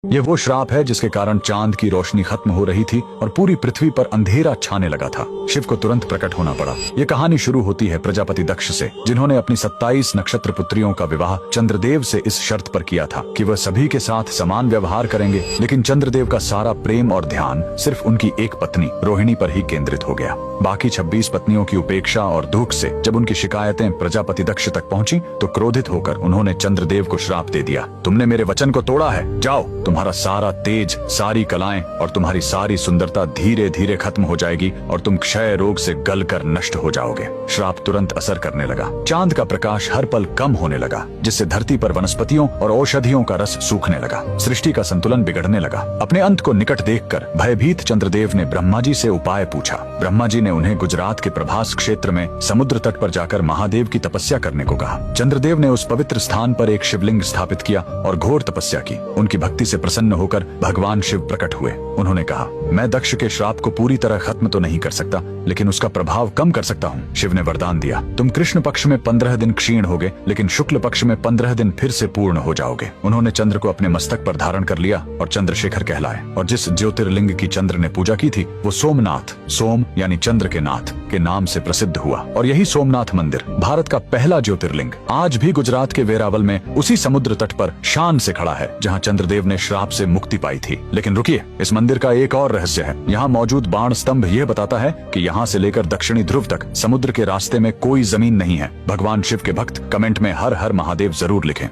ये वो श्राप है जिसके कारण चांद की रोशनी खत्म हो रही थी और पूरी पृथ्वी पर अंधेरा छाने लगा था। शिव को तुरंत प्रकट होना पड़ा। ये कहानी शुरू होती है प्रजापति दक्ष से, जिन्होंने अपनी 27 नक्षत्र पुत्रियों का विवाह चंद्रदेव से इस शर्त पर किया था कि वह सभी के साथ समान व्यवहार करेंगे। लेकिन चंद्रदेव का सारा प्रेम और ध्यान सिर्फ उनकी एक पत्नी रोहिणी पर ही केंद्रित हो गया। बाकी 26 पत्नियों की उपेक्षा और दुख से जब उनकी शिकायतें प्रजापति दक्ष तक पहुंची तो क्रोधित होकर उन्होंने चंद्रदेव को श्राप दे दिया। तुमने मेरे वचन को तोड़ा है, जाओ, तुम्हारा सारा तेज, सारी कलाएं और तुम्हारी सारी सुंदरता धीरे धीरे खत्म हो जाएगी और तुम क्षय रोग से गलकर नष्ट हो जाओगे। श्राप तुरंत असर करने लगा। चांद का प्रकाश हर पल कम होने लगा, जिससे धरती पर वनस्पतियों और औषधियों का रस सूखने लगा। सृष्टि का संतुलन बिगड़ने लगा। अपने अंत को निकट देखकर भयभीत चंद्रदेव ने ब्रह्मा जी से उपाय पूछा। ब्रह्मा जी ने उन्हें गुजरात के प्रभास क्षेत्र में समुद्र तट पर जाकर महादेव की तपस्या करने को कहा। चंद्रदेव ने उस पवित्र स्थान पर एक शिवलिंग स्थापित किया और घोर तपस्या की। उनकी भक्ति से प्रसन्न होकर भगवान शिव प्रकट हुए। उन्होंने कहा, मैं दक्ष के श्राप को पूरी तरह खत्म तो नहीं कर सकता, लेकिन उसका प्रभाव कम कर सकता हूँ। शिव ने वरदान दिया, तुम कृष्ण पक्ष में 15 दिन क्षीण होगे, लेकिन शुक्ल पक्ष में 15 दिन फिर से पूर्ण हो जाओगे। उन्होंने चंद्र को अपने मस्तक पर धारण कर लिया और चंद्रशेखर कहलाए। और जिस ज्योतिर्लिंग की चंद्र ने पूजा की थी वो सोमनाथ, सोम यानी चंद्र के नाथ के नाम से प्रसिद्ध हुआ। और यही सोमनाथ मंदिर भारत का पहला ज्योतिर्लिंग आज भी गुजरात के वेरावल में उसी समुद्र तट पर शान से खड़ा है जहाँ चंद्रदेव ने श्राप से मुक्ति पाई थी। लेकिन रुकिए, इस मंदिर का एक और रहस्य है। यहाँ मौजूद बाण स्तंभ यह बताता है कि यहाँ से लेकर दक्षिणी ध्रुव तक समुद्र के रास्ते में कोई जमीन नहीं है। भगवान शिव के भक्त कमेंट में हर हर महादेव जरूर लिखें।